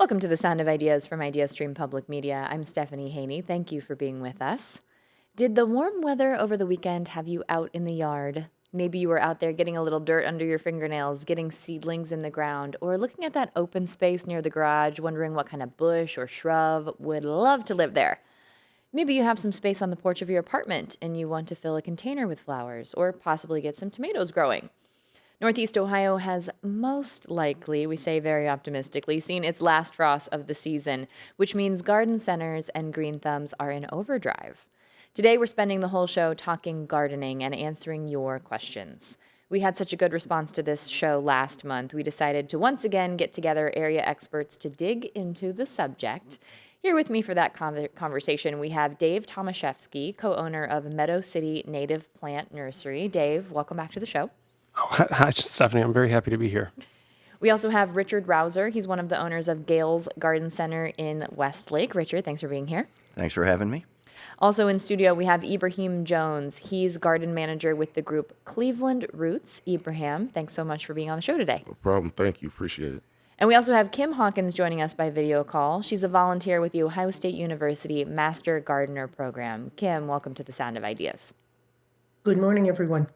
Welcome to the Sound of Ideas from IdeaStream Public Media. I'm Stephanie Haney. Thank you for being with us. Did the warm weather over the weekend have you out in the yard? Maybe you were out there getting a little dirt under your fingernails, getting seedlings in the ground, or looking at that open space near the garage, wondering what kind of bush or shrub would love to live there. Maybe you have some space on the porch of your apartment and you want to fill a container with flowers, or possibly get some tomatoes growing. Northeast Ohio has most likely, we say very optimistically, seen its last frost of the season, which means garden centers and green thumbs are in overdrive. Today, we're spending the whole show talking gardening and answering your questions. We had such a good response to this show last month, we decided to once again get together area experts to dig into the subject. Here with me for that conversation, we have Dave Tomaszewski, co-owner of Meadow City Native Plant Nursery. Dave, welcome back to the show. Oh, hi, Stephanie. I'm very happy to be here. We also have Richard Rouser. He's one of the owners of Gales Garden Center in Westlake. Richard, thanks for being here. Thanks for having me. Also in studio, we have Ibrahim Jones. He's garden manager with the group Cleveland Roots. Ibrahim, thanks so much for being on the show today. No problem. Thank you. Appreciate it. And we also have Kim Hawkins joining us by video call. She's a volunteer with the Ohio State University Master Gardener Program. Kim, welcome to the Sound of Ideas. Good morning, everyone.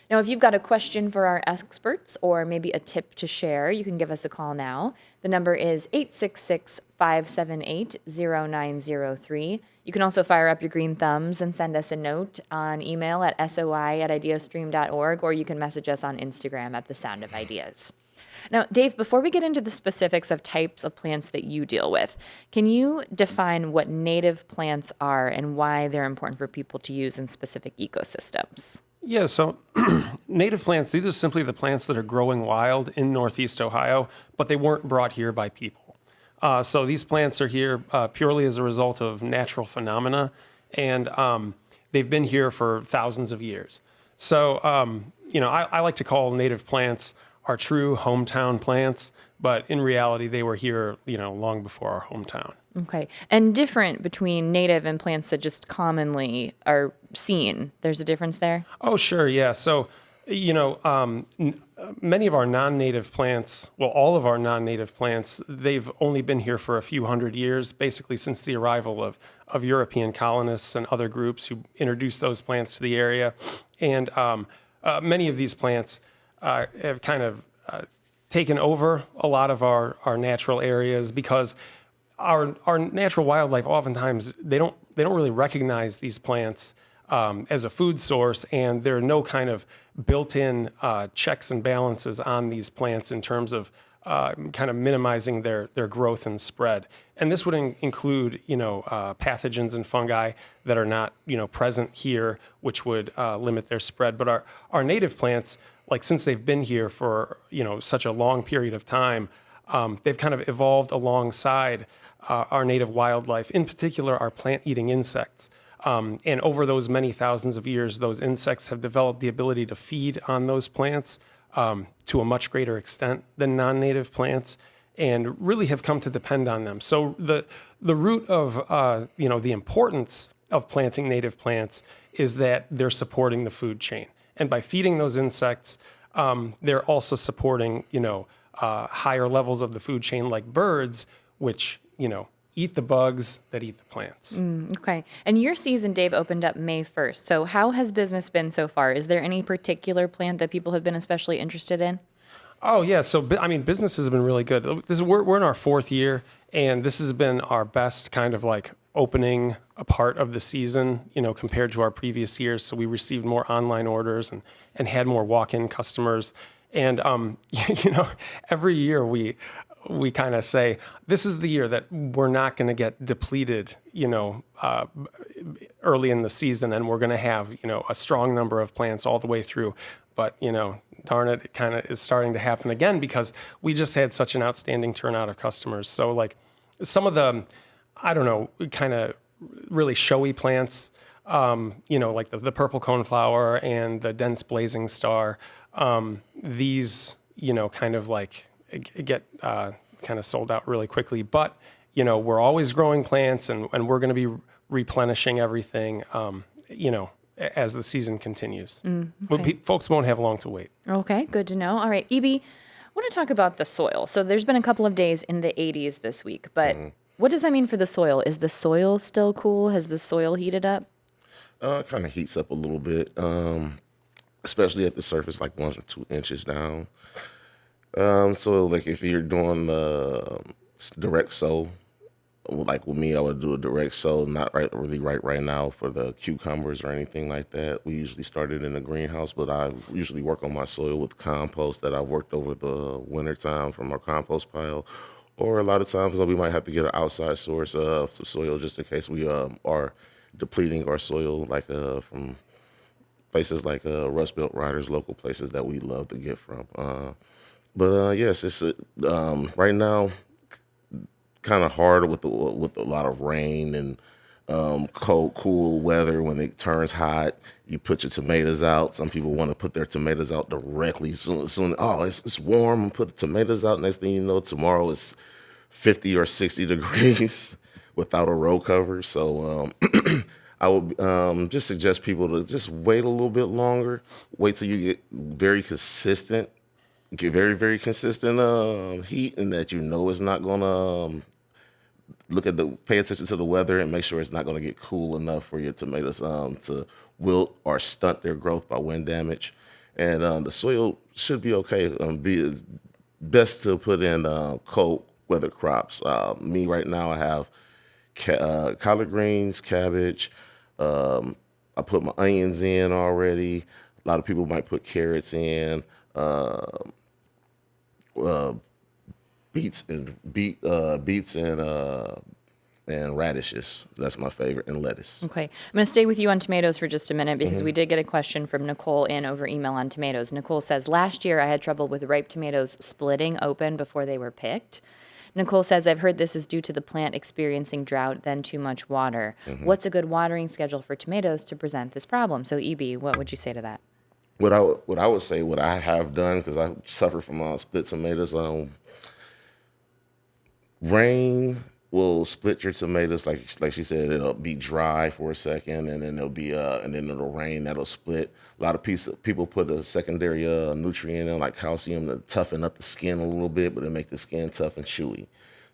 Now, if you've got a question for our experts or maybe a tip to share, you can give us a call now. The number is 866-578-0903. You can also fire up your green thumbs and send us a note on email at soi@ideastream.org, or you can message us on Instagram at The Sound of Ideas. Now, Dave, before we get into the specifics of types of plants that you deal with, can you define what native plants are and why they're important for people to use in specific ecosystems? Yeah, so native plants, these are simply the plants that are growing wild in Northeast Ohio, but they weren't brought here by people. So these plants are here purely as a result of natural phenomena, and they've been here for thousands of years. So, I like to call native plants our true hometown plants, but in reality, they were here, long before our hometown. Okay. And different between native and plants that just commonly are seen. There's a difference there? Oh, sure. Yeah. So, many of our non-native plants, well, all of our non-native plants, they've only been here for a few hundred years, basically since the arrival of European colonists and other groups who introduced those plants to the area. And many of these plants have kind of taken over a lot of our natural areas because our natural wildlife oftentimes they don't really recognize these plants as a food source, and there are no kind of built-in checks and balances on these plants in terms of kind of minimizing their growth and spread. And this would include pathogens and fungi that are not present here, which would limit their spread. But our native plants, like since they've been here for such a long period of time, they've kind of evolved alongside our native wildlife, in particular our plant-eating insects. And over those many thousands of years, those insects have developed the ability to feed on those plants to a much greater extent than non-native plants, and really have come to depend on them. So the root of the importance of planting native plants is that they're supporting the food chain, and by feeding those insects, they're also supporting higher levels of the food chain, like birds, which eat the bugs that eat the plants. Okay. And your season, Dave, opened up May 1st. So how has business been so far? Is there any particular plant that people have been especially interested in? Oh, yeah. So, business has been really good. We're in our fourth year, and this has been our best kind of like opening a part of the season, compared to our previous years. So we received more online orders and had more walk-in customers. And, every year we kind of say, this is the year that we're not going to get depleted, early in the season, and we're going to have, a strong number of plants all the way through. But, darn it, it kind of is starting to happen again because we just had such an outstanding turnout of customers. So like some of the, kind of really showy plants, like the purple coneflower and the dense blazing star, these, kind of like get kind of sold out really quickly. But, we're always growing plants, and we're going to be replenishing everything, as the season continues. Okay. But folks won't have long to wait. Okay, good to know. All right, Ibi, want to talk about the soil. So there's been a couple of days in the 80s this week, but what does that mean for the soil? Is the soil still cool? Has the soil heated up? It kind of heats up a little bit, especially at the surface, like 1 or 2 inches down. So like if you're doing the direct sow, like with me, I would do a direct sow, not really right now for the cucumbers or anything like that. We usually start it in the greenhouse, but I usually work on my soil with compost that I've worked over the winter time from our compost pile. Or a lot of times we might have to get an outside source of some soil just in case we are depleting our soil, like from places like Rust Belt Riders, local places that we love to get from. But yes, it's right now kind of hard with a lot of rain and cold, cool weather. When it turns hot, you put your tomatoes out. Some people want to put their tomatoes out directly. Soon, oh, it's warm, and put the tomatoes out. Next thing you know, tomorrow is 50 or 60 degrees without a row cover. So I would just suggest people to just wait a little bit longer. Wait till you get very consistent. Get very, very consistent heat, and that you know it's not gonna pay attention to the weather and make sure it's not gonna get cool enough for your tomatoes to wilt or stunt their growth by wind damage. And the soil should be okay. Be best to put in cold weather crops. Me right now, I have collard greens, cabbage. I put my onions in already. A lot of people might put carrots in. Beets and radishes. That's my favorite, and lettuce. Okay. I'm going to stay with you on tomatoes for just a minute because we did get a question from Nicole in over email on tomatoes. Nicole says, last year I had trouble with ripe tomatoes splitting open before they were picked. Nicole says, I've heard this is due to the plant experiencing drought, then too much water. What's a good watering schedule for tomatoes to present this problem? So, EB, what would you say to that? What I would say, what I have done, because I suffer from split tomatoes. Rain will split your tomatoes, like she said. It'll be dry for a second, and then it'll rain. That'll split. A lot of people put a secondary nutrient in, like calcium, to toughen up the skin a little bit, but it make the skin tough and chewy.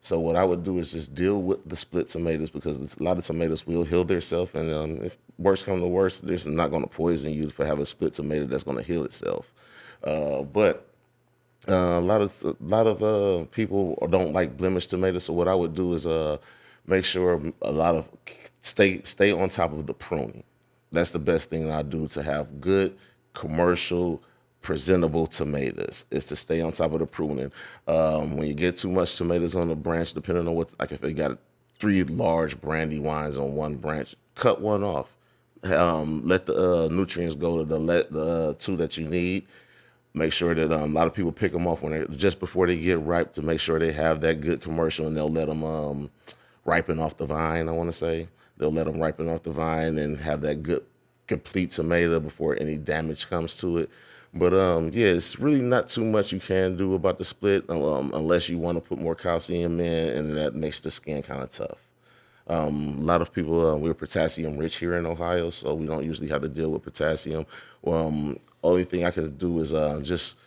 So what I would do is just deal with the split tomatoes, because a lot of tomatoes will heal themselves, and if worse comes to worse, there's not going to poison you for having a split tomato that's going to heal itself. But a lot of people don't like blemished tomatoes. So what I would do is make sure stay on top of the pruning. That's the best thing I do to have good commercial presentable tomatoes, is to stay on top of the pruning. When you get too much tomatoes on the branch, depending on what, like if they got 3 large brandy wines on one branch, cut one off. Let the nutrients go to the 2 that you need. Make sure that a lot of people pick them off just before they get ripe, to make sure they have that good commercial, and they'll let them ripen off the vine. I want to say they'll let them ripen off the vine and have that good complete tomato before any damage comes to it. But yeah, it's really not too much you can do about the split unless you want to put more calcium in, and that makes the skin kind of tough. A lot of people, we're potassium rich here in Ohio, so we don't usually have to deal with potassium. Only thing I can do is just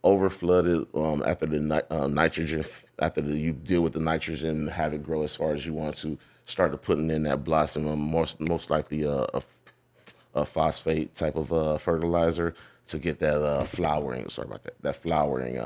overflood it after the nitrogen. You deal with the nitrogen and have it grow as far as you want to. Start putting in that blossom, most likely a phosphate type of fertilizer to get that flowering. Sorry about that. That flowering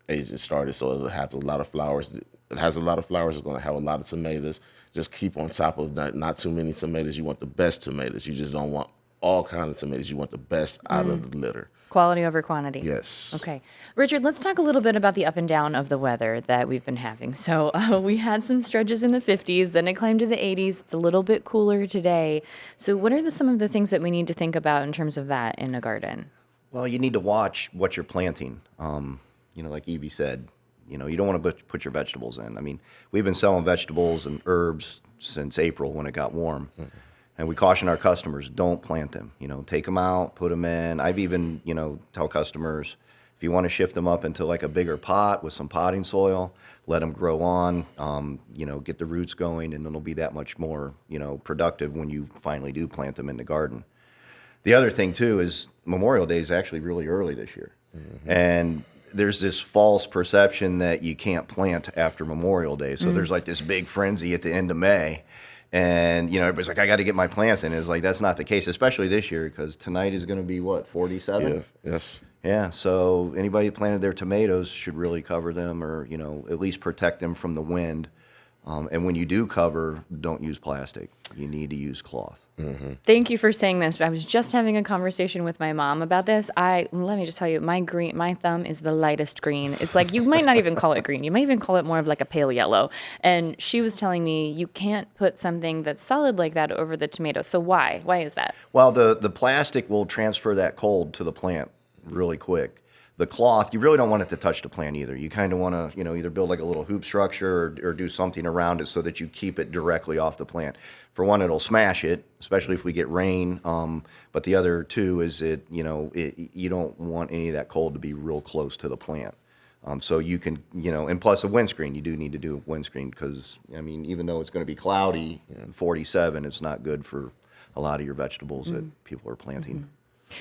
agent started, so it'll have a lot of flowers. It has a lot of flowers. It's going to have a lot of tomatoes. Just keep on top of that. Not too many tomatoes. You want the best tomatoes. You just don't want all kinds of tomatoes. You want the best out of the litter. Quality over quantity. Yes. Okay. Richard, let's talk a little bit about the up and down of the weather that we've been having. So we had some stretches in the 50s, then it climbed to the 80s. It's a little bit cooler today. So what are some of the things that we need to think about in terms of that in a garden? Well, you need to watch what you're planting. Like Evie said, you don't want to put your vegetables in. I mean, we've been selling vegetables and herbs since April when it got warm. Mm-hmm. And we caution our customers, don't plant them. Take them out, put them in. I've even, tell customers, if you want to shift them up into like a bigger pot with some potting soil, let them grow on, get the roots going, and it'll be that much more, productive when you finally do plant them in the garden. The other thing, too, is Memorial Day is actually really early this year. Mm-hmm. And there's this false perception that you can't plant after Memorial Day. So there's like this big frenzy at the end of May. And, everybody's like, I got to get my plants in. It's like, that's not the case, especially this year, because tonight is going to be, what, 47? Yeah. Yes. Yeah, so anybody who planted their tomatoes should really cover them or, at least protect them from the wind. And when you do cover, don't use plastic. You need to use cloth. Thank you for saying this. I was just having a conversation with my mom about this. Let me just tell you, my thumb is the lightest green. It's like, you might not even call it green. You might even call it more of like a pale yellow. And she was telling me you can't put something that's solid like that over the tomato. So why? Why is that? Well, the plastic will transfer that cold to the plant really quick. The cloth, you really don't want it to touch the plant either. You kind of want to, either build like a little hoop structure or do something around it so that you keep it directly off the plant. For one, it'll smash it, especially if we get rain. But the other two is you don't want any of that cold to be real close to the plant. So you can, and plus a windscreen, you do need to do a windscreen because, even though it's going to be cloudy, 47, it's not good for a lot of your vegetables that people are planting.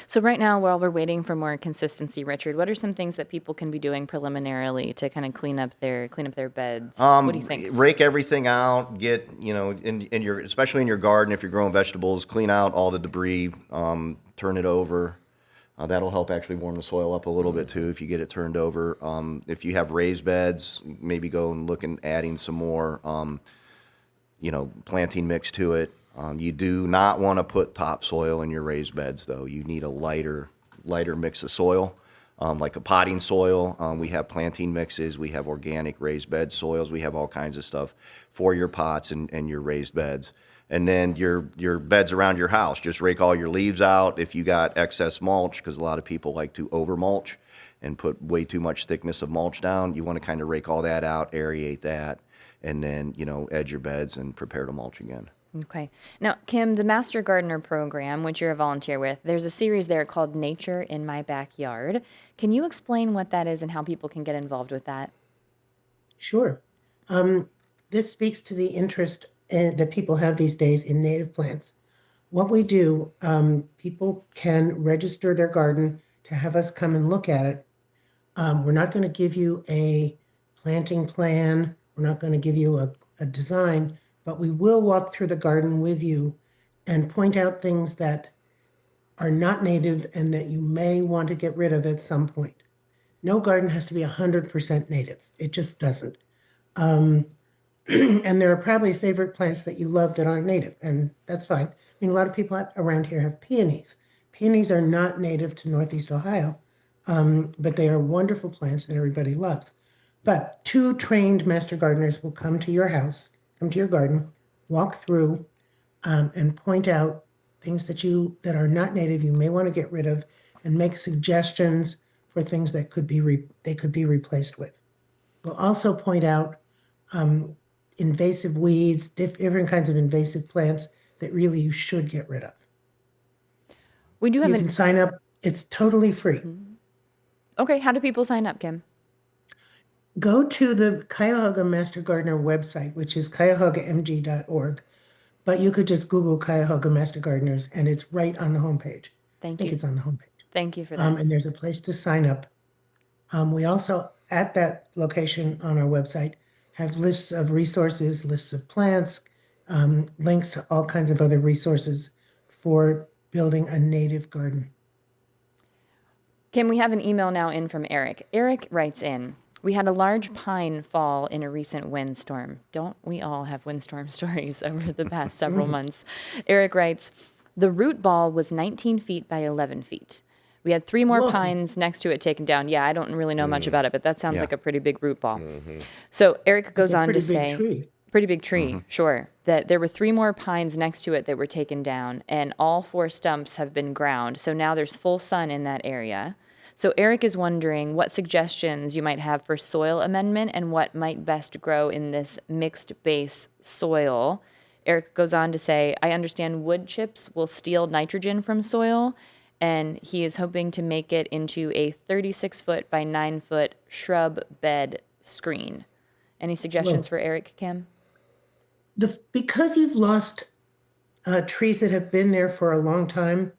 So right now, while we're waiting for more consistency, Richard, what are some things that people can be doing preliminarily to kind of clean up their beds? What do you think? Rake everything out. Get in your, especially in your garden, if you're growing vegetables, clean out all the debris. Turn it over. That'll help actually warm the soil up a little bit too if you get it turned over. If you have raised beds, maybe go and look and adding some more, planting mix to it. You do not want to put topsoil in your raised beds, though. You need a lighter mix of soil, like a potting soil. We have planting mixes. We have organic raised bed soils. We have all kinds of stuff for your pots and your raised beds. And then your beds around your house, just rake all your leaves out. If you got excess mulch, because a lot of people like to over mulch and put way too much thickness of mulch down, you want to kind of rake all that out, aerate that, and then, edge your beds and prepare to mulch again. Okay. Now, Kim, the Master Gardener program, which you're a volunteer with, there's a series there called Nature in My Backyard. Can you explain what that is and how people can get involved with that? Sure. This speaks to the interest that people have these days in native plants. What we do, people can register their garden to have us come and look at it. We're not going to give you a planting plan. We're not going to give you a design, but we will walk through the garden with you and point out things that are not native and that you may want to get rid of at some point. No garden has to be 100% native. It just doesn't. And there are probably favorite plants that you love that aren't native, and that's fine. A lot of people around here have peonies. Peonies are not native to Northeast Ohio, but they are wonderful plants that everybody loves. But 2 trained master gardeners will come to your house, come to your garden, walk through, and point out things that are not native you may want to get rid of, and make suggestions for things that could be replaced with. We'll also point out invasive weeds, different kinds of invasive plants that really you should get rid of. We do have You can sign up. It's totally free. Okay, how do people sign up, Kim? Go to the Cuyahoga Master Gardener website, which is cuyahogamg.org. But you could just Google Cuyahoga Master Gardeners, and it's right on the homepage. Thank I think you. it's on the homepage. Thank you for that. And there's a place to sign up. We also, at that location on our website, have lists of resources, lists of plants, links to all kinds of other resources for building a native garden. Kim, we have an email now in from Eric. Eric writes in, we had a large pine fall in a recent windstorm. Don't we all have windstorm stories over the past several months? Eric writes, the root ball was 19 feet by 11 feet. We had 3 more Whoa. pines next to it taken down. Yeah, I don't really know much about it, but that sounds Yeah. like a pretty big root ball. So Eric goes on to Pretty big say, tree. pretty big tree, sure, that there were 3 more pines next to it that were taken down, and all 4 stumps have been ground. So now there's full sun in that area. So Eric is wondering what suggestions you might have for soil amendment and what might best grow in this mixed base soil. Eric goes on to say, I understand wood chips will steal nitrogen from soil, and he is hoping to make it into a 36-foot by 9-foot shrub bed screen. Any suggestions for Eric, Kim? Because you've lost trees that have been there for a long time,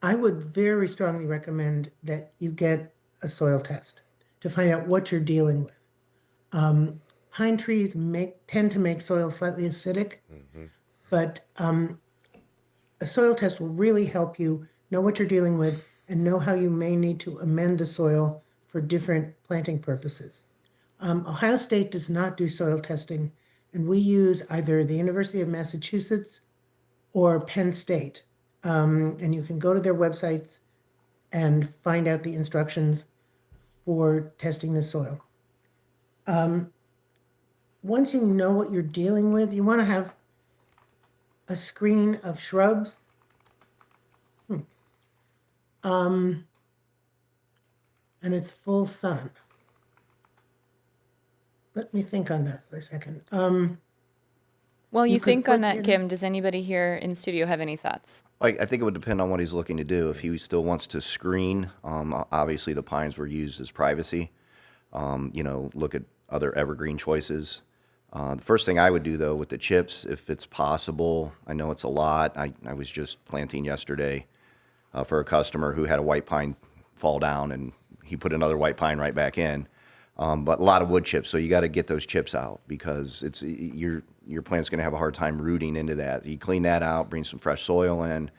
I would very strongly recommend that you get a soil test. to find out what you're dealing with. Pine trees tend to make soil slightly acidic, but a soil test will really help you know what you're dealing with and know how you may need to amend the soil for different planting purposes. Ohio State does not do soil testing, and we use either the University of Massachusetts or Penn State. And you can go to their websites and find out the instructions for testing the soil. Once you know what you're dealing with, you want to have a screen of shrubs. And it's full sun. Let me think on that for a second. While you could think on put that, in- Kim, does anybody here in studio have any thoughts? I think it would depend on what he's looking to do. If he still wants to screen, obviously the pines were used as privacy. Look at other evergreen choices. The first thing I would do, though, with the chips, if it's possible, I know it's a lot. I was just planting yesterday for a customer who had a white pine fall down, and he put another white pine right back in. But a lot of wood chips, so you got to get those chips out because your plant's going to have a hard time rooting into that. You clean that out, bring some fresh soil in,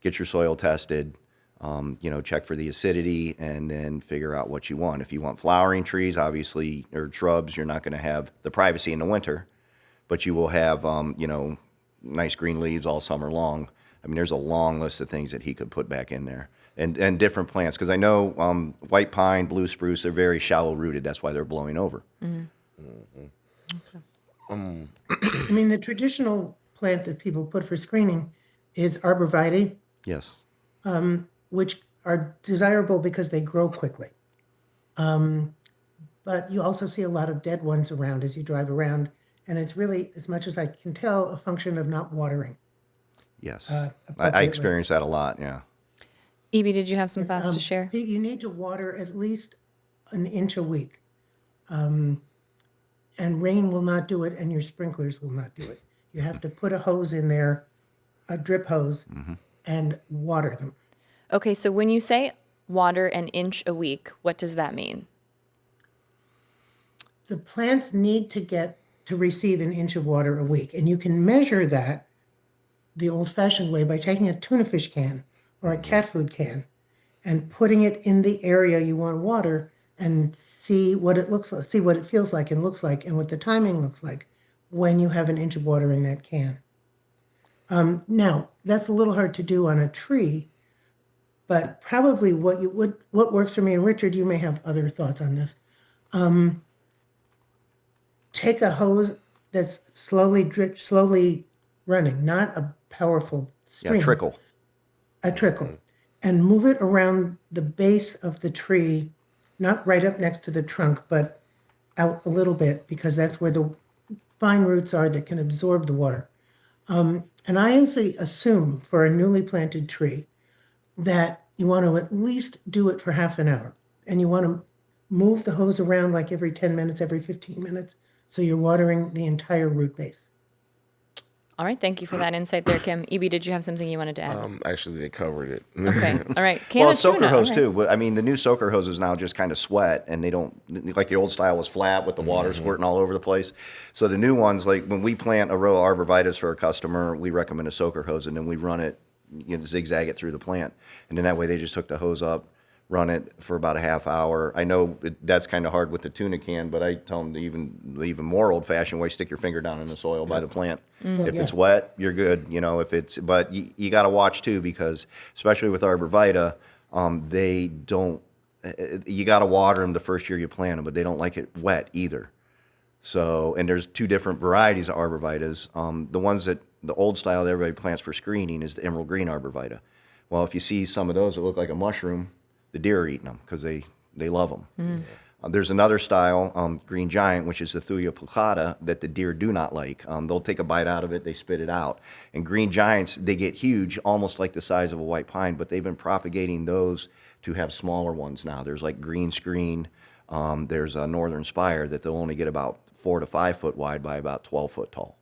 get your soil tested, check for the acidity, and then figure out what you want. If you want flowering trees, obviously, or shrubs, you're not going to have the privacy in the winter, but you will have, nice green leaves all summer long. I mean, there's a long list of things that he could put back in there. And different plants, because I know white pine, blue spruce, they're very shallow rooted. That's why they're blowing over. I mean, the traditional plant that people put for screening is arborvitae, Yes. which are desirable because they grow quickly. But you also see a lot of dead ones around as you drive around. And it's really, as much as I can tell, a function of not watering. Yes. Uh, I appropriately. experience that a lot, yeah. Evie, did you have some thoughts to share? Pete, you need to water at least an inch a week. And rain will not do it, and your sprinklers will not do it. You have to put a hose in there, a drip hose, and water them. Okay, so when you say water an inch a week, what does that mean? The plants need to receive an inch of water a week, and you can measure that the old-fashioned way by taking a tuna fish can or a cat food can and putting it in the area you want water and see what it looks like, see what it feels like and looks like, and what the timing looks like when you have an inch of water in that can. Now, that's a little hard to do on a tree, but probably what works for me, and Richard, you may have other thoughts on this. Take a hose that's slowly running, not a powerful stream. Yeah, trickle. A trickle, and move it around the base of the tree, not right up next to the trunk, but out a little bit, because that's where the fine roots are that can absorb the water. And I usually assume for a newly planted tree that you want to at least do it for half an hour. And you want to move the hose around like every 10 minutes, every 15 minutes, so you're watering the entire root base. All right, thank you for that insight there, Kim. Evie, did you have something you wanted to add? Actually, they covered it. Okay, all right. Can Well, of it's soaker tuna, hose all right. too. But I mean, the new soaker hoses now just kind of sweat, and they don't like the old style was flat with the water squirting all over the place. So the new ones, like when we plant a row of arborvitae for a customer, we recommend a soaker hose, and then we run it, zigzag it through the plant, and then that way they just hook the hose up, run it for about a half hour. I know that's kind of hard with the tuna can, but I tell them the even more old-fashioned way: stick your finger down in the soil by the plant. If it's wet, you're good. If it's, but you got to watch too, because especially with arborvitae, they don't. You got to water them the first year you plant them, but they don't like it wet either. So, and there's two different varieties of arborvitaes. The ones that the old style that everybody plants for screening is the emerald green arborvitae. Well, if you see some of those that look like a mushroom, the deer are eating them because they love them. There's another style, green giant, which is the Thuja plicata, that the deer do not like. They'll take a bite out of it, they spit it out. And green giants, they get huge, almost like the size of a white pine, but they've been propagating those to have smaller ones now. There's like green screen, there's a northern spire that they'll only get about 4 to 5 foot wide by about 12 foot tall.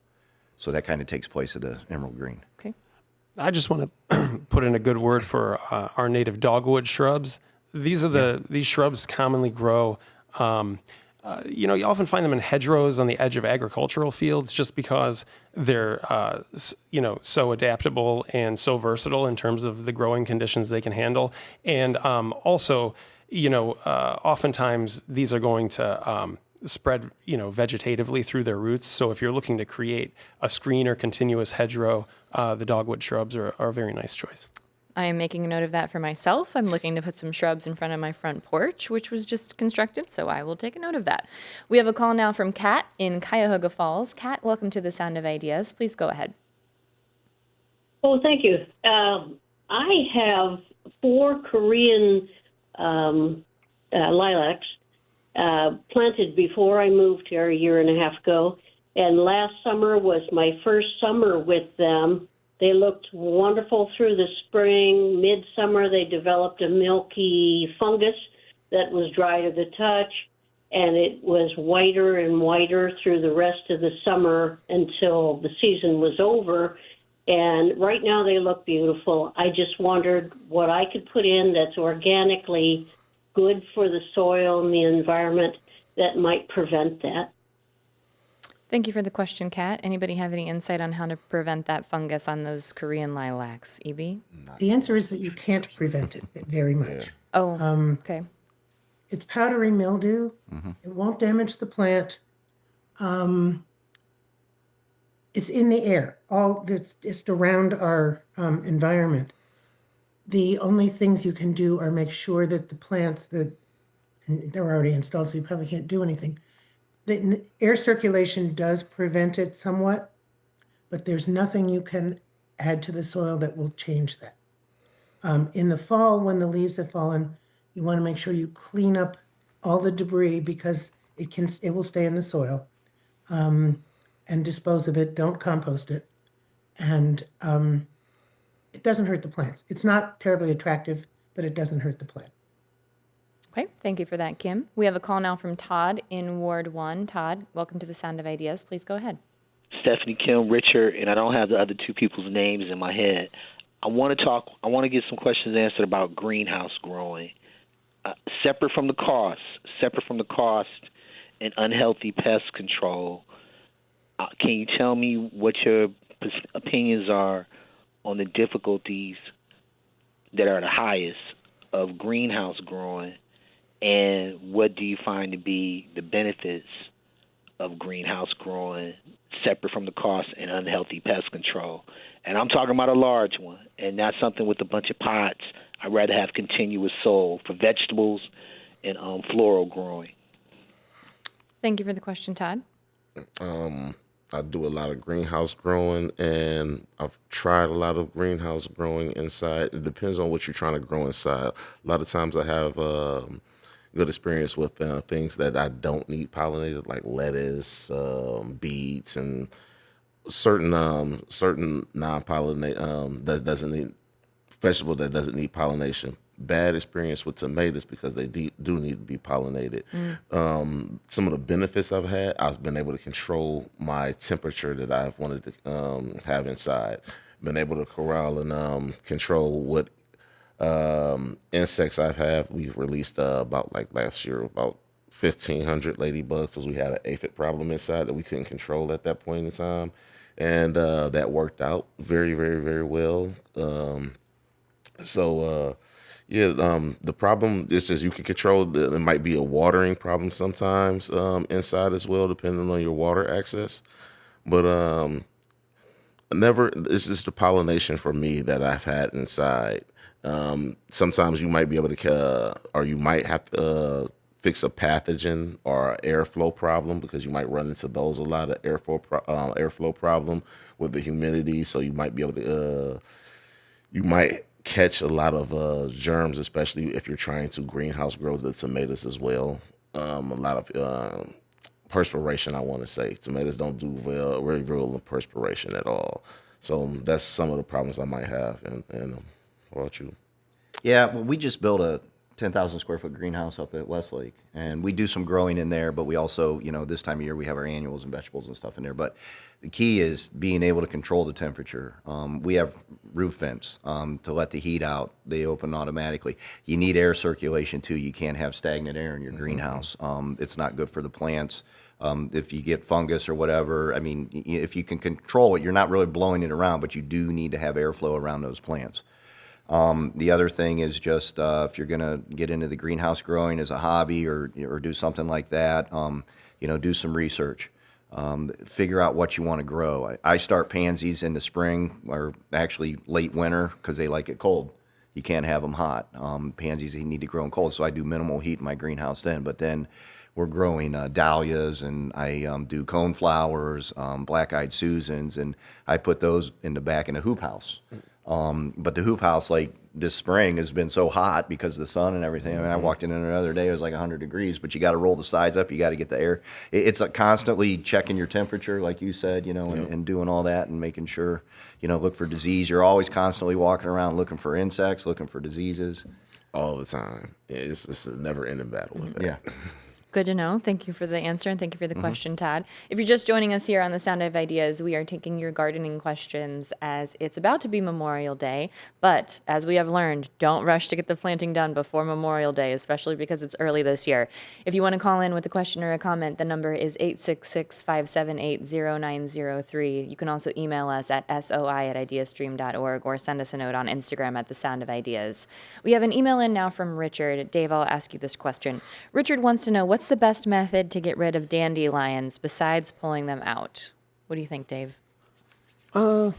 So that kind of takes place of the emerald green. Okay. I just want to put in a good word for our native dogwood shrubs. These shrubs commonly grow You often find them in hedgerows on the edge of agricultural fields just because they're, so adaptable and so versatile in terms of the growing conditions they can handle. And also, oftentimes these are going to spread, vegetatively through their roots. So if you're looking to create a screen or continuous hedgerow, the dogwood shrubs are a very nice choice. I am making a note of that for myself. I'm looking to put some shrubs in front of my front porch, which was just constructed, so I will take a note of that. We have a call now from Kat in Cuyahoga Falls. Kat, welcome to the Sound of Ideas. Please go ahead. Oh, thank you. I have 4 Korean lilacs planted before I moved here a year and a half ago, and last summer was my first summer with them. They looked wonderful through the spring. Midsummer, they developed a milky fungus that was dry to the touch, and it was whiter and whiter through the rest of the summer until the season was over. And right now they look beautiful. I just wondered what I could put in that's organically good for the soil and the environment that might prevent that. Thank you for the question, Kat. Anybody have any insight on how to prevent that fungus on those Korean lilacs? EB? The answer is that you can't prevent it very much. Oh, okay. It's powdery mildew. It won't damage the plant. It's in the air. All that's just around our environment. The only things you can do are make sure that the plants and they're already installed, so you probably can't do anything. The air circulation does prevent it somewhat, but there's nothing you can add to the soil that will change that. In the fall, when the leaves have fallen, you want to make sure you clean up all the debris because it will stay in the soil, and dispose of it. Don't compost it, and it doesn't hurt the plants. It's not terribly attractive, but it doesn't hurt the plant. Okay, thank you for that, Kim. We have a call now from Todd in Ward 1. Todd, welcome to the Sound of Ideas. Please go ahead. Stephanie, Kim, Richard, and I don't have the other 2 people's names in my head. I want to get some questions answered about greenhouse growing. Separate from the cost and unhealthy pest control, can you tell me what your opinions are on the difficulties that are the highest of greenhouse growing, and what do you find to be the benefits of greenhouse growing separate from the cost and unhealthy pest control? And I'm talking about a large one, and not something with a bunch of pots. I'd rather have continuous soil for vegetables and floral growing. Thank you for the question, Todd. I do a lot of greenhouse growing, and I've tried a lot of greenhouse growing inside. It depends on what you're trying to grow inside. A lot of times I have good experience with things that I don't need pollinated, like lettuce, beets, and certain non-pollinate that doesn't need vegetable that doesn't need pollination. Bad experience with tomatoes because they do need to be pollinated. Some of the benefits I've had, I've been able to control my temperature that I've wanted to have inside. Been able to corral and control what insects I've had. We've released about like last year about 1,500 ladybugs because we had an aphid problem inside that we couldn't control at that point in time, and that worked out very, very, very well. The problem is just you can control. There might be a watering problem sometimes inside as well, depending on your water access. But it's just the pollination for me that I've had inside. Sometimes you might be able to, or you might have to fix a pathogen or airflow problem because you might run into those a lot of airflow problem with the humidity. So you might be able to, you might catch a lot of germs, especially if you're trying to greenhouse grow the tomatoes as well. A lot of perspiration, I want to say. Tomatoes don't do very well in perspiration at all. So that's some of the problems I might have. And what about you? Yeah, well, we just built a 10,000 square foot greenhouse up at Westlake, and we do some growing in there. But we also, this time of year we have our annuals and vegetables and stuff in there. But the key is being able to control the temperature. We have roof vents to let the heat out. They open automatically. You need air circulation too. You can't have stagnant air in your greenhouse. It's not good for the plants. If you get fungus or whatever, I mean, if you can control it, you're not really blowing it around, but you do need to have airflow around those plants. The other thing is just if you're going to get into the greenhouse growing as a hobby or do something like that, do some research. Figure out what you want to grow. I start pansies in the spring or actually late winter because they like it cold. You can't have them hot. Pansies, they need to grow in cold, so I do minimal heat in my greenhouse then. But then we're growing dahlias, and I do coneflowers, black-eyed Susans, and I put those in the back in a hoop house. But the hoop house, like this spring, has been so hot because of the sun and everything. I mean, I walked in there the other day; it was like 100 degrees. But you got to roll the sides up. You got to get the air. It's constantly checking your temperature, like you said, and doing all that and making sure, look for disease. You're always constantly walking around looking for insects, looking for diseases. All the time. Yeah, it's a never-ending battle with that. Yeah. Good to know. Thank you for the answer and thank you for the question, Todd. If you're just joining us here on The Sound of Ideas, we are taking your gardening questions as it's about to be Memorial Day. But as we have learned, don't rush to get the planting done before Memorial Day, especially because it's early this year. If you want to call in with a question or a comment, the number is 866-578-0903. You can also email us at soi@ideastream.org or send us a note on Instagram at The Sound of Ideas. We have an email in now from Richard. Dave, I'll ask you this question. Richard wants to know, what's the best method to get rid of dandelions besides pulling them out? What do you think, Dave? I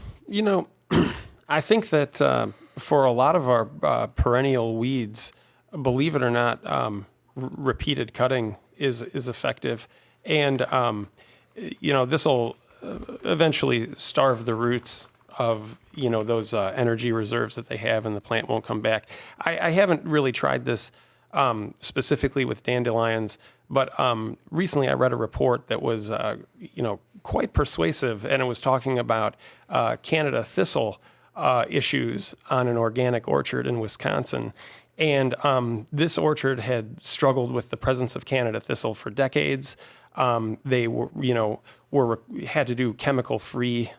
think that for a lot of our perennial weeds, believe it or not, repeated cutting is effective. And, this will eventually starve the roots of, those energy reserves that they have, and the plant won't come back. I haven't really tried this specifically with dandelions, but recently I read a report that was, quite persuasive, and it was talking about Canada thistle issues on an organic orchard in Wisconsin. And this orchard had struggled with the presence of Canada thistle for decades. They were, had to do chemical-free,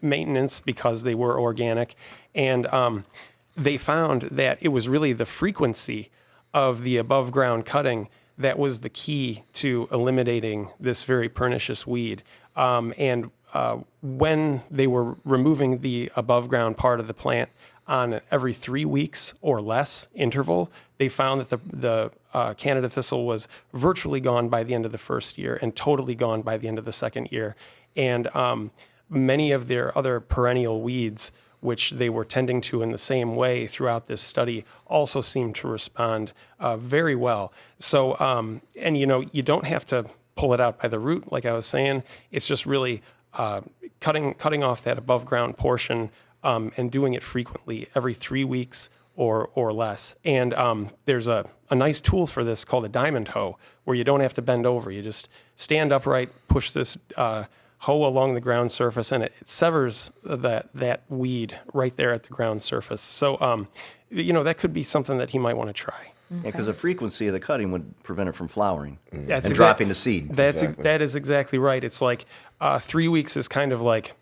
maintenance because they were organic, and they found that it was really the frequency of the above ground cutting that was the key to eliminating this very pernicious weed. And when they were removing the above ground part of the plant on every 3 weeks or less interval, they found that the Canada thistle was virtually gone by the end of the first year and totally gone by the end of the second year. And many of their other perennial weeds, which they were tending to in the same way throughout this study, also seemed to respond very well. So, and you don't have to pull it out by the root, like I was saying. It's just really cutting off that above ground portion and doing it frequently, every 3 weeks or less. And there's a nice tool for this called a diamond hoe, where you don't have to bend over. You just stand upright, push this hoe along the ground surface, and it severs that weed right there at the ground surface. So, that could be something that he might want to try. Because the frequency of the cutting would prevent it from flowering That's and dropping the seed. That is exactly right. It's like 3 weeks is kind of like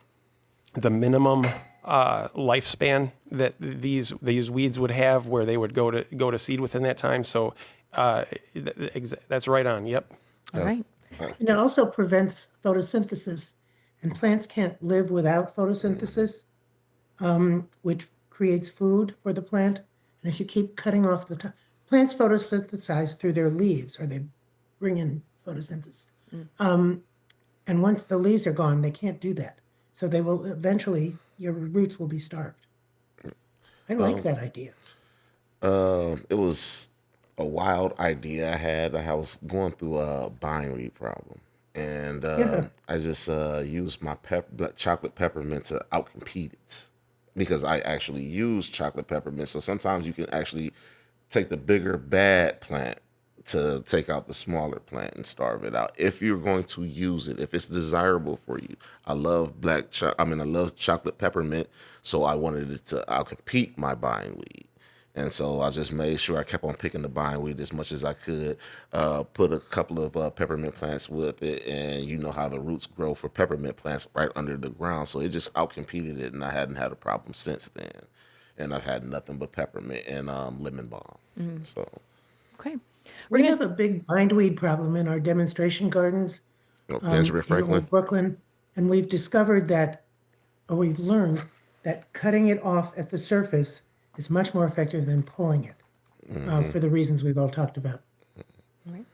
the minimum lifespan that these weeds would have, where they would go to seed within that time. So that's right on. Yep. All right. And it also prevents photosynthesis, and plants can't live without photosynthesis, which creates food for the plant. And if you keep cutting off the top, plants photosynthesize through their leaves, or they bring in photosynthesis. And once the leaves are gone, they can't do that. So they will eventually, your roots will be starved. I like that idea. It was a wild idea I had. I was going through a bindweed problem, and I just used my chocolate peppermint to outcompete it, because I actually use chocolate peppermint. So sometimes you can actually take the bigger bad plant to take out the smaller plant and starve it out, if you're going to use it, if it's desirable for you. I love I love chocolate peppermint, so I wanted it to outcompete my bindweed. And so I just made sure I kept on picking the bindweed as much as I could. Put a couple of peppermint plants with it, and you know how the roots grow for peppermint plants right under the ground. So it just outcompeted it, and I hadn't had a problem since then. And I've had nothing but peppermint and lemon balm. So Okay. We have a big bindweed problem in our demonstration gardens Benjamin in Franklin. Old Brooklyn, and we've discovered that, or we've learned that cutting it off at the surface is much more effective than pulling it, for the reasons we've all talked about. All right.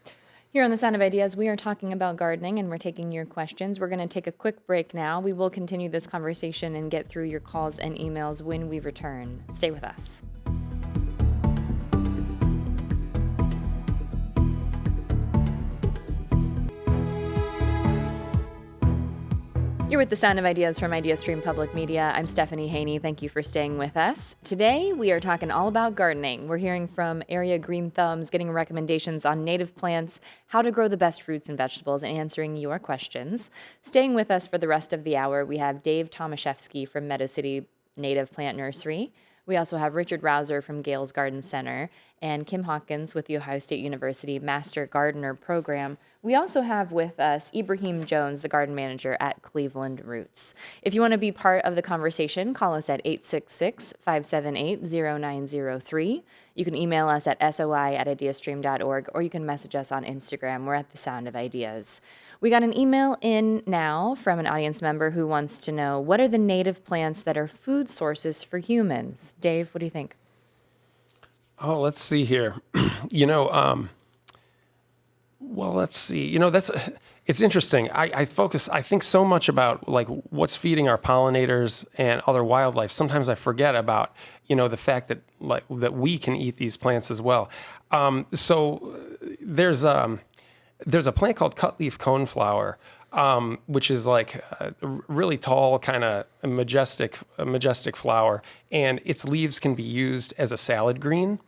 Here on The Sound of Ideas, we are talking about gardening and we're taking your questions. We're going to take a quick break now. We will continue this conversation and get through your calls and emails when we return. Stay with us. You're with The Sound of Ideas from IdeaStream Public Media. I'm Stephanie Haney. Thank you for staying with us. Today, we are talking all about gardening. We're hearing from area green thumbs, getting recommendations on native plants, how to grow the best fruits and vegetables, and answering your questions. Staying with us for the rest of the hour, we have Dave Tomaszewski from Meadow City Native Plant Nursery. We also have Richard Rouser from Gales Garden Center and Kim Hawkins with the Ohio State University Master Gardener Program. We also have with us Ibrahim Jones, the garden manager at Cleveland Roots. If you want to be part of the conversation, call us at 866-578-0903. You can email us at soi@ideastream.org, or you can message us on Instagram. We're at The Sound of Ideas. We got an email in now from an audience member who wants to know, what are the native plants that are food sources for humans? Dave, what do you think? Oh, let's see here. Well, let's see. It's interesting. I think so much about like what's feeding our pollinators and other wildlife. Sometimes I forget about, the fact that that we can eat these plants as well. So there's a plant called cutleaf coneflower, which is like a really tall, kind of majestic flower, and its leaves can be used as a salad green.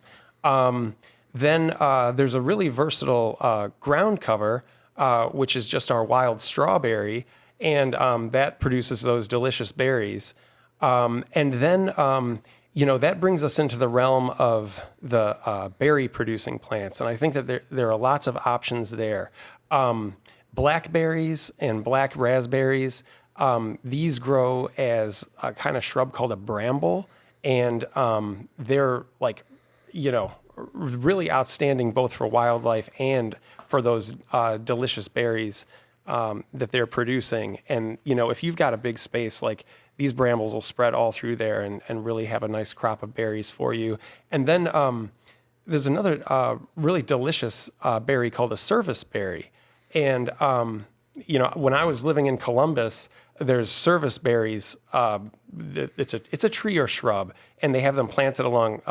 Then there's a really versatile ground cover, which is just our wild strawberry, and that produces those delicious berries. And then, that brings us into the realm of the berry-producing plants, and I think that there are lots of options there. Blackberries and black raspberries, these grow as a kind of shrub called a bramble, and they're like, really outstanding both for wildlife and for those delicious berries that they're producing. And, if you've got a big space, like these brambles will spread all through there and really have a nice crop of berries for you. And then there's another really delicious berry called a service berry. And, when I was living in Columbus, there's service berries. It's a tree or shrub, and they have them planted along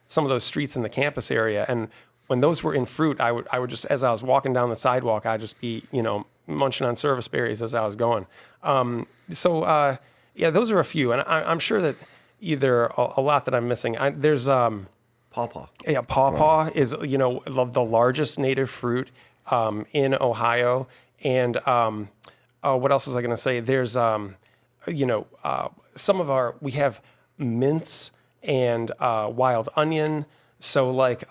some of those streets in the campus area. And when those were in fruit, I would just, as I was walking down the sidewalk, I'd just be, munching on service berries as I was going. So those are a few, and I'm sure that there are a lot that I'm missing. There's Pawpaw. yeah, pawpaw is the largest native fruit in Ohio, and what else was I going to say? There's some of we have mints and wild onion. So like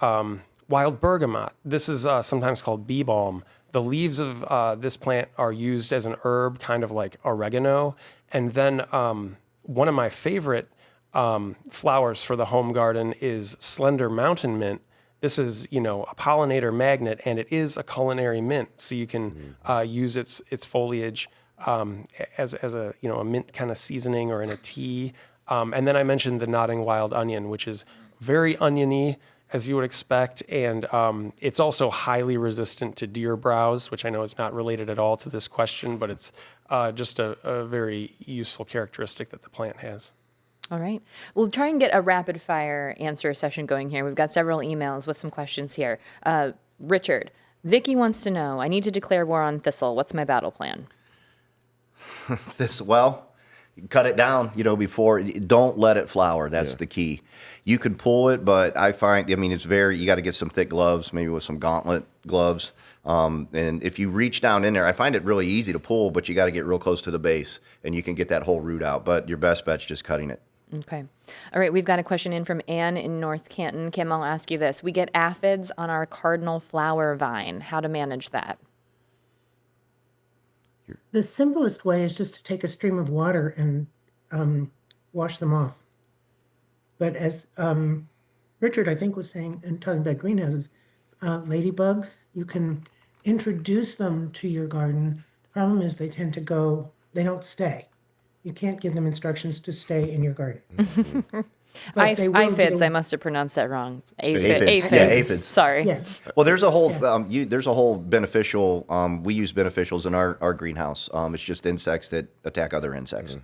wild bergamot. This is sometimes called bee balm. The leaves of this plant are used as an herb, kind of like oregano. And then one of my favorite flowers for the home garden is slender mountain mint. This is, a pollinator magnet, and it is a culinary mint. So you can use its foliage as a a mint kind of seasoning or in a tea. And then I mentioned the nodding wild onion, which is very oniony, as you would expect, and it's also highly resistant to deer browse, which I know is not related at all to this question, but it's just a very useful characteristic that the plant has. All right. We'll try and get a rapid fire answer session going here. We've got several emails with some questions here. Richard, Vicky wants to know, I need to declare war on thistle. What's my battle plan? Cut it down, before. Don't let it flower. That's the key. You can pull it, but I find, it's you got to get some thick gloves, maybe with some gauntlet gloves. And if you reach down in there, I find it really easy to pull, but you got to get real close to the base, and you can get that whole root out. But your best bet's just cutting it. Okay. All right. We've got a question in from Anne in North Canton. Kim, I'll ask you this. We get aphids on our cardinal flower vine. How to manage that? The simplest way is just to take a stream of water and wash them off. But as Richard, I think, was saying, and talking about greenhouses, ladybugs, you can introduce them to your garden. The problem is they tend to go, they don't stay. You can't give them instructions to stay in your garden. But they will Aphids. do- I must have pronounced that wrong. Aphids. Yeah, aphids. Sorry. Yeah. Well, there's a whole there's a whole beneficial. We use beneficials in our greenhouse. It's just insects that attack other insects.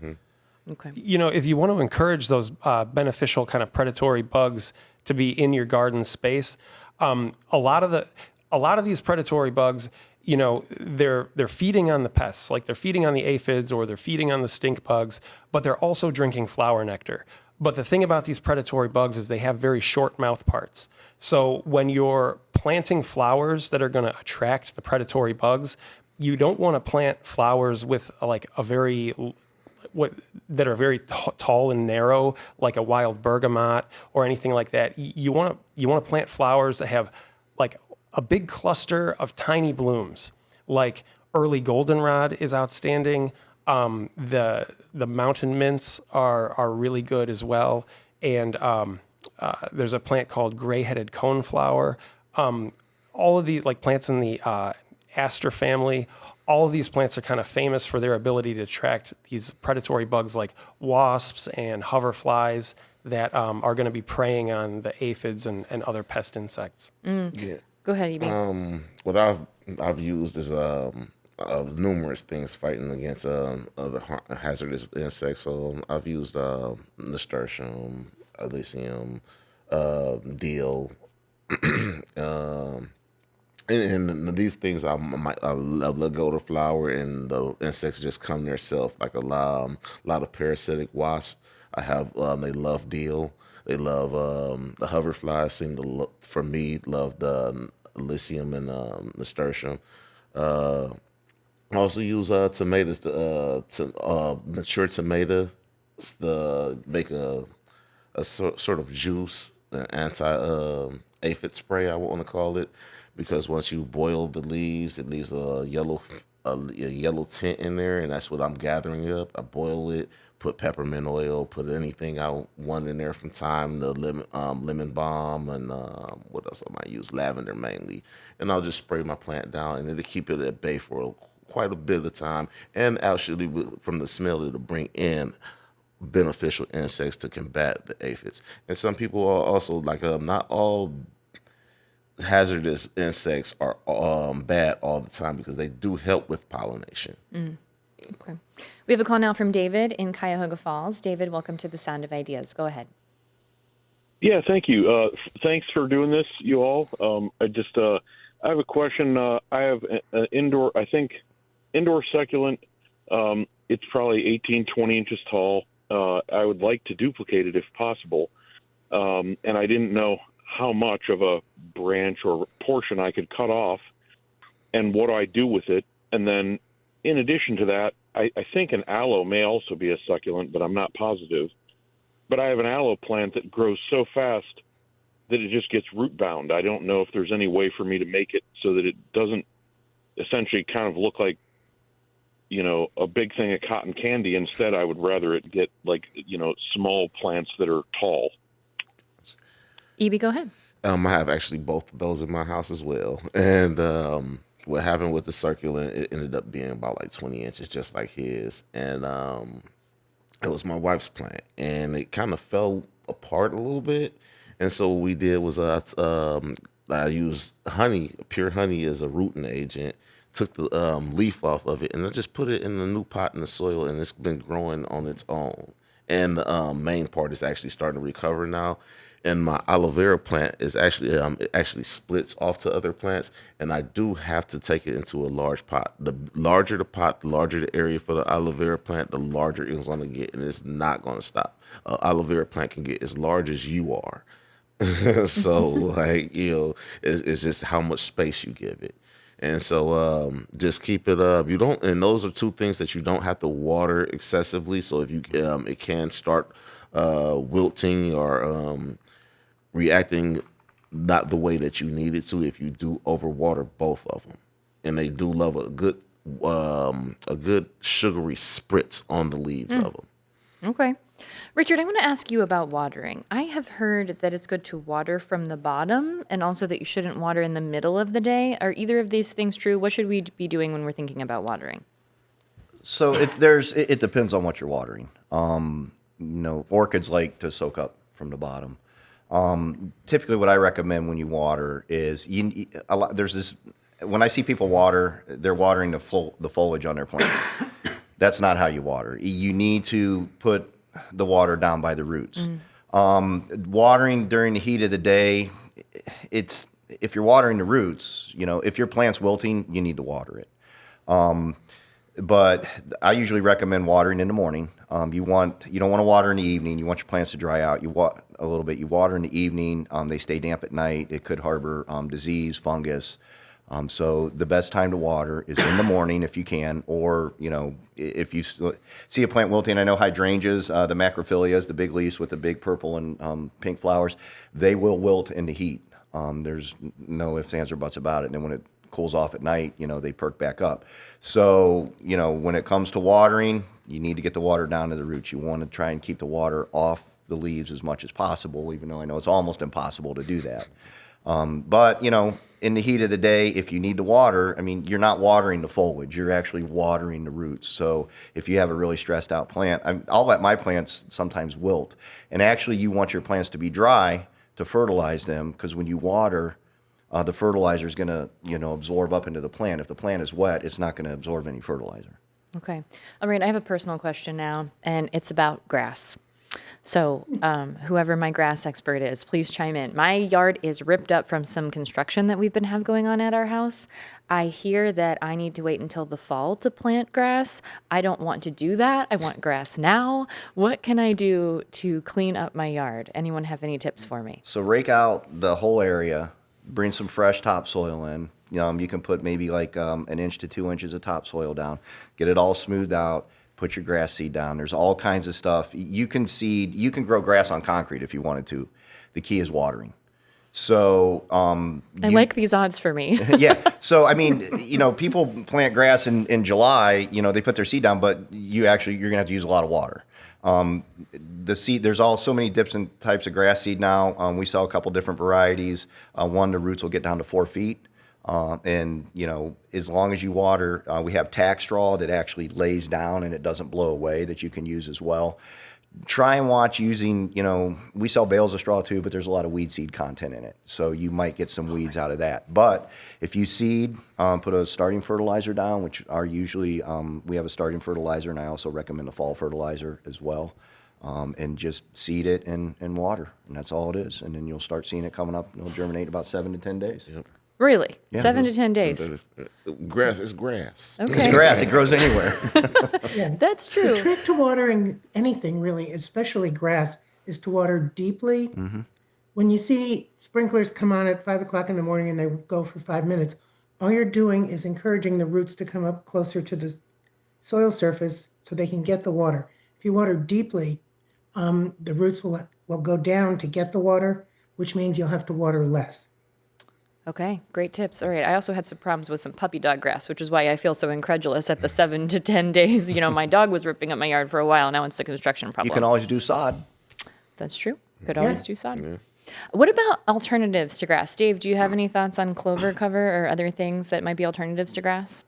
Okay. You know, if you want to encourage those beneficial kind of predatory bugs to be in your garden space, a lot of these predatory bugs, you know, they're feeding on the pests, like they're feeding on the aphids or they're feeding on the stink bugs, but they're also drinking flower nectar. But the thing about these predatory bugs is they have very short mouth parts. So when you're planting flowers that are going to attract the predatory bugs, you don't want to plant flowers with like a very that are very tall and narrow, like a wild bergamot or anything like that. You want to plant flowers that have like a big cluster of tiny blooms. Like early goldenrod is outstanding. The mountain mints are really good as well. And there's a plant called gray-headed coneflower. All of the like plants in the aster family, all of these plants are kind of famous for their ability to attract these predatory bugs like wasps and hoverflies that are going to be preying on the aphids and other pest insects. Yeah. Go ahead, Evie. What I've used is numerous things fighting against other hazardous insects. So I've used nasturtium, elysium, deal, and these things I love let go of the flower and the insects just come themselves. Like a lot of parasitic wasps. I have they love deal. They love the hoverflies. Seem to love the elysium and nasturtium. I also use tomatoes to mature tomato to make a sort of juice, an anti-aphid spray, I want to call it, because once you boil the leaves, it leaves a yellow tint in there, and that's what I'm gathering up. I boil it, put peppermint oil, put anything I want in there from thyme, the lemon balm, and what else I might use, lavender mainly, and I'll just spray my plant down, and it'll keep it at bay for quite a bit of time, and actually from the smell it'll bring in beneficial insects to combat the aphids. And some people are also like not all hazardous insects are bad all the time, because they do help with pollination. Okay. We have a call now from David in Cuyahoga Falls. David, welcome to the Sound of Ideas. Go ahead. Yeah, thank you. Thanks for doing this, you all. I have a question. I have an indoor succulent. It's probably 18, 20 inches tall. I would like to duplicate it if possible. And I didn't know how much of a branch or portion I could cut off and what do I do with it. And then in addition to that, I think an aloe may also be a succulent, but I'm not positive. But I have an aloe plant that grows so fast that it just gets root bound. I don't know if there's any way for me to make it so that it doesn't essentially kind of look like, you know, a big thing of cotton candy. Instead, I would rather it get like, you know, small plants that are tall. Evie, go ahead. I have actually both of those in my house as well. And what happened with the succulent, it ended up being about like 20 inches, just like his. And it was my wife's plant, and it kind of fell apart a little bit. And so what we did was I used honey, pure honey, as a rooting agent. Took the leaf off of it, and I just put it in a new pot in the soil, and it's been growing on its own. And the main part is actually starting to recover now. And my aloe vera plant is actually it actually splits off to other plants, and I do have to take it into a large pot. The larger the pot, the larger the area for the aloe vera plant, the larger it's going to get, and it's not going to stop. Aloe vera plant can get as large as you are. So, like, you know, it's just how much space you give it. And so just keep it up. You don't, and those are two things that you don't have to water excessively. So if you, it can start wilting or reacting not the way that you need it to if you do overwater both of them. And they do love a good sugary spritz on the leaves of them. Okay. Richard, I want to ask you about watering. I have heard that it's good to water from the bottom and also that you shouldn't water in the middle of the day. Are either of these things true? What should we be doing when we're thinking about watering? So it depends on what you're watering. Orchids like to soak up from the bottom. Typically, what I recommend when you water is there's this. When I see people water, they're watering the foliage on their plant. That's not how you water. You need to put the water down by the roots. Watering during the heat of the day, if you're watering the roots, if your plant's wilting, you need to water it. But I usually recommend watering in the morning. You don't want to water in the evening. You want your plants to dry out. You water a little bit. You water in the evening. They stay damp at night. It could harbor disease, fungus. So the best time to water is in the morning if you can, or if you see a plant wilting. I know hydrangeas, the macrophyllias, the big leaves with the big purple and pink flowers, they will wilt in the heat. There's no ifs, ands, or buts about it. And then when it cools off at night, they perk back up. So, when it comes to watering, you need to get the water down to the roots. You want to try and keep the water off the leaves as much as possible, even though I know it's almost impossible to do that. But, in the heat of the day, if you need to water, you're not watering the foliage, you're actually watering the roots. So if you have a really stressed out plant, I'll let my plants sometimes wilt. And actually, you want your plants to be dry to fertilize them, because when you water, the fertilizer is going to, absorb up into the plant. If the plant is wet, it's not going to absorb any fertilizer. Okay. All right. I have a personal question now, and it's about grass. So whoever my grass expert is, please chime in. My yard is ripped up from some construction that we've been have going on at our house. I hear that I need to wait until the fall to plant grass. I don't want to do that. I want grass now. What can I do to clean up my yard? Anyone have any tips for me? So rake out the whole area, bring some fresh topsoil in. You can put maybe like an inch to 2 inches of topsoil down, get it all smoothed out. Put your grass seed down. There's all kinds of stuff. You can grow grass on concrete if you wanted to. The key is watering. So I like these odds for me. yeah. So people plant grass in July. They put their seed down, but you're gonna have to use a lot of water. The seed, there's so many different types of grass seed now. We sell a couple different varieties. The roots will get down to 4 feet. As long as you water, we have tack straw that actually lays down and it doesn't blow away that you can use as well. Try and watch using, we sell bales of straw too, but there's a lot of weed seed content in it. So you might get some weeds out of that. But if you seed, put a starting fertilizer down, which are usually, we have a starting fertilizer, and I also recommend a fall fertilizer as well. And just seed it and water. And that's all it is. And then you'll start seeing it coming up. It'll germinate about 7 to 10 days. Yep. Really? Yeah. 7 to 10 days. Grass is grass. Okay. It's grass. It grows anywhere. Yeah. That's The true. trick to watering anything, really, especially grass, is to water deeply. When you see sprinklers come on at 5 o'clock in the morning and they go for 5 minutes, all you're doing is encouraging the roots to come up closer to the soil surface so they can get the water. If you water deeply, the roots will go down to get the water, which means you'll have to water less. Okay, great tips. All right. I also had some problems with some puppy dog grass, which is why I feel so incredulous at the 7 to 10 days. My dog was ripping up my yard for a while. Now it's a construction problem. You can always do sod. That's true. Could always do sod. Yeah. What about alternatives to grass? Dave, do you have any thoughts on clover cover or other things that might be alternatives to grass?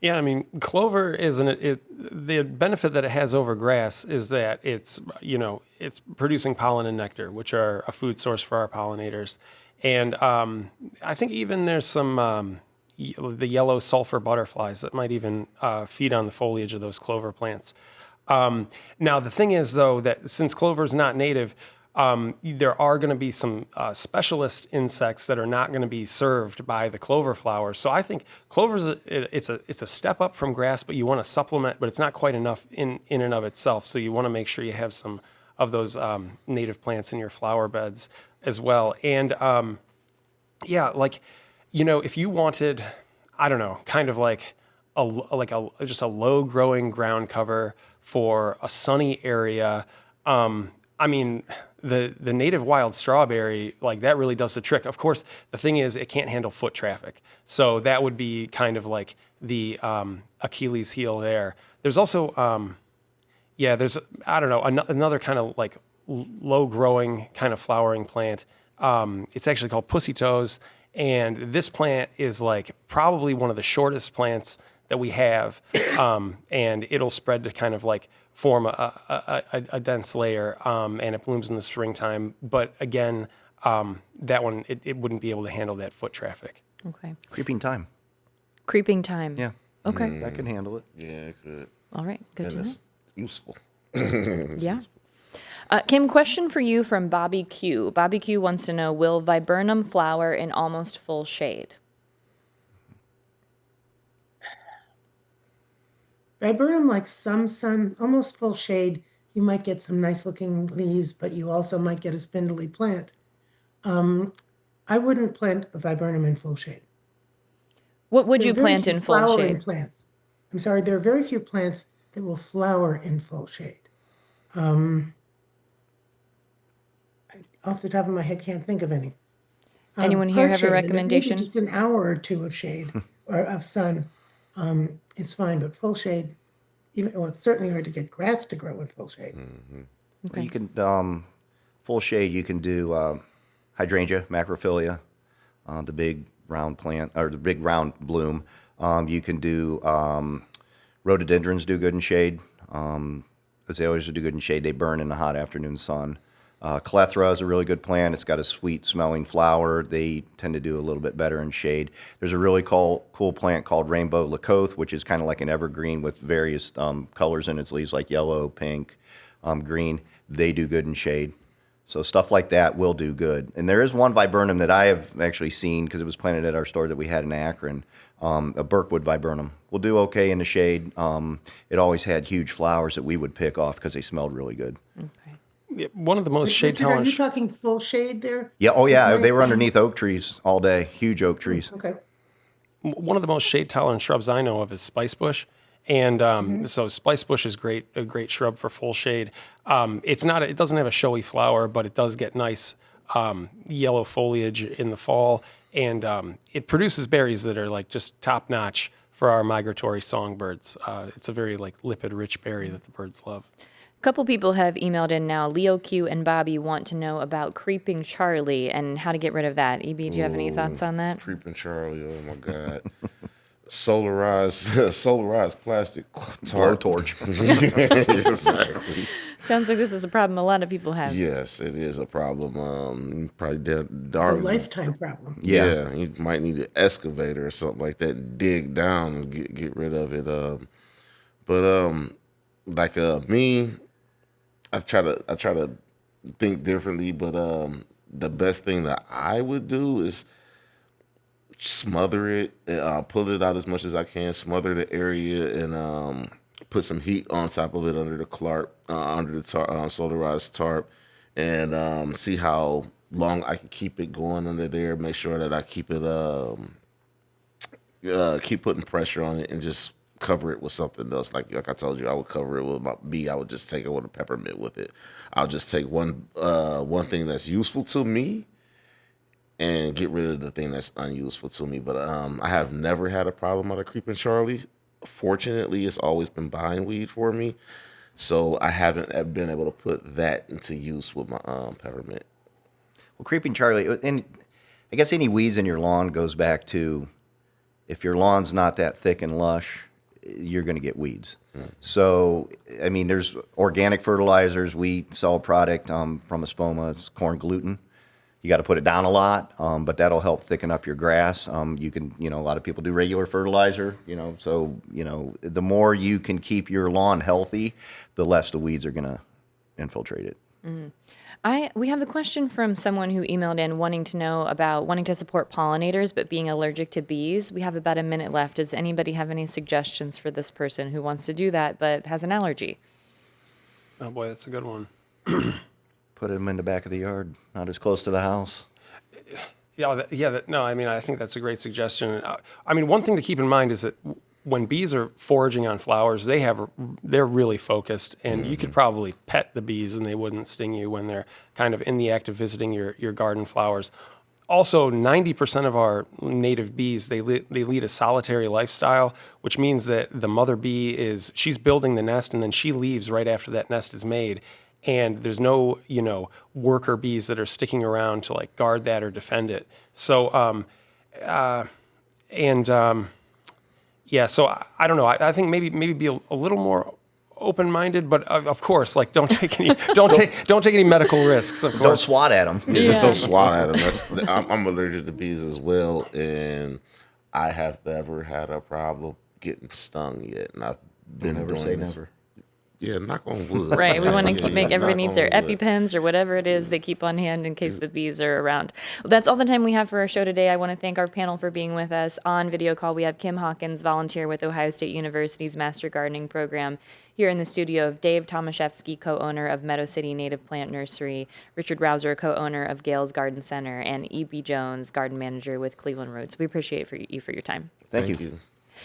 Yeah, clover the benefit that it has over grass is that it's producing pollen and nectar, which are a food source for our pollinators. And I think even there's some the yellow sulfur butterflies that might even feed on the foliage of those clover plants. Now, the thing is, though, that since clover is not native, there are going to be some specialist insects that are not going to be served by the clover flowers. So I think clover it's a step up from grass, but you want to supplement, but it's not quite enough in and of itself. So you want to make sure you have some of those native plants in your flower beds as well. And if you wanted, I don't know, kind of like just a low growing ground cover for a sunny area, I mean, the native wild strawberry, like that really does the trick. Of course, the thing is it can't handle foot traffic. So that would be kind of like the Achilles heel there. There's also, there's, I don't know, another kind of like low growing kind of flowering plant. It's actually called pussy toes. And this plant is like probably one of the shortest plants that we have. And it'll spread to kind of like form a dense layer, and it blooms in the springtime. But again, that one, it wouldn't be able to handle that foot traffic. Okay. Creeping time. Creeping time. Yeah. Okay. That can handle it. Yeah, it could. All right. Good And to know. it's useful. Yeah. Kim, question for you from Bobby Q. Bobby Q wants to know, will viburnum flower in almost full shade? Viburnum, like some sun, almost full shade, you might get some nice looking leaves, but you also might get a spindly plant. I wouldn't plant a viburnum in full shade. What would There you are very plant few in full flowering shade? plants. I'm sorry, there are very few plants that will flower in full shade. Off the top of my head, can't think of any. Anyone here have a Hard shade, and maybe recommendation? just an hour or two of shade or of sun is fine, but full shade, it's certainly hard to get grass to grow in full shade. Okay. You can full shade. You can do hydrangea, macrophylla, the big round plant or the big round bloom. You can do rhododendrons. Do good in shade. Azaleas do good in shade. They burn in the hot afternoon sun. Clethra is a really good plant. It's got a sweet smelling flower. They tend to do a little bit better in shade. There's a really cool plant called rainbow lacothe, which is kind of like an evergreen with various colors in its leaves, like yellow, pink, green. They do good in shade. So stuff like that will do good. And there is one viburnum that I have actually seen because it was planted at our store that we had in Akron, a Birkwood viburnum. Will do okay in the shade. It always had huge flowers that we would pick off because they smelled really good. Okay. Yeah, one of the most shade Richard, are tolerant. you talking full shade there? Yeah, oh yeah, Right. they were underneath oak trees all day, huge oak trees. Okay. One of the most shade tolerant shrubs I know of is spice bush. And so spice bush is a great shrub for full shade. It doesn't have a showy flower, but it does get nice yellow foliage in the fall. And it produces berries that are like just top notch for our migratory songbirds. It's a very like lipid rich berry that the birds love. A couple people have emailed in now. Leo Q and Bobby want to know about creeping Charlie and how to get rid of that. EB, do you have any thoughts on that? Creeping Charlie, oh my God. Solarized plastic tarp. Blowtorch. Exactly. Sounds like this is a problem a lot of people have. Yes, it is a problem. Probably A dark. lifetime problem. Yeah, you might need an excavator or something like that. Dig down and get rid of it. Me, I try to think differently. But the best thing that I would do is smother it, pull it out as much as I can, smother the area, and put some heat on top of it under the solarized tarp, and see how long I can keep it going under there. Make sure that I keep it keep putting pressure on it, and just cover it with something else. Like I told you, I would cover it with my bee. I would just take it with a peppermint with it. I'll just take one thing that's useful to me and get rid of the thing that's unuseful to me. But I have never had a problem out of creeping Charlie. Fortunately, it's always been bindweed for me, so I haven't been able to put that into use with my peppermint. Well, creeping Charlie, and I guess any weeds in your lawn goes back to if your lawn's not that thick and lush, you're going to get weeds. So, I mean, there's organic fertilizers. We sell a product from Espoma. It's corn gluten. You got to put it down a lot, but that'll help thicken up your grass. You can, a lot of people do regular fertilizer, so, the more you can keep your lawn healthy, the less the weeds are going to infiltrate it. We have a question from someone who emailed in wanting to support pollinators but being allergic to bees. We have about a minute left. Does anybody have any suggestions for this person who wants to do that but has an allergy? Oh boy, that's a good one. Put them in the back of the yard, not as close to the house. No, I mean, I think that's a great suggestion. I mean, one thing to keep in mind is that when bees are foraging on flowers, they're really focused, and you could probably pet the bees and they wouldn't sting you when they're kind of in the act of visiting your garden flowers. Also, 90% of our native bees, they lead a solitary lifestyle, which means that the mother bee she's building the nest and then she leaves right after that nest is made. And there's no, worker bees that are sticking around to like guard that or defend it. So, so I don't know. I think maybe be a little more open-minded, but of course, like don't take any medical risks. Of course, Don't swat at them. Yeah, just don't swat at them. I'm allergic to bees as well, and I have never had a problem getting stung yet. And I've been Never doing say this. never. Yeah, knock on wood. Right. We want to make everybody knock needs their on wood. EpiPens or whatever it is they keep on hand in case the bees are around. Well, that's all the time we have for our show today. I want to thank our panel for being with us. On video call, we have Kim Hawkins, volunteer with Ohio State University's Master Gardening Program. Here in the studio, Dave Tomaszewski, co-owner of Meadow City Native Plant Nursery, Richard Rouser, co-owner of Gales Garden Center, and E.B. Jones, garden manager with Cleveland Roots. We appreciate you for your time. Thank you. you.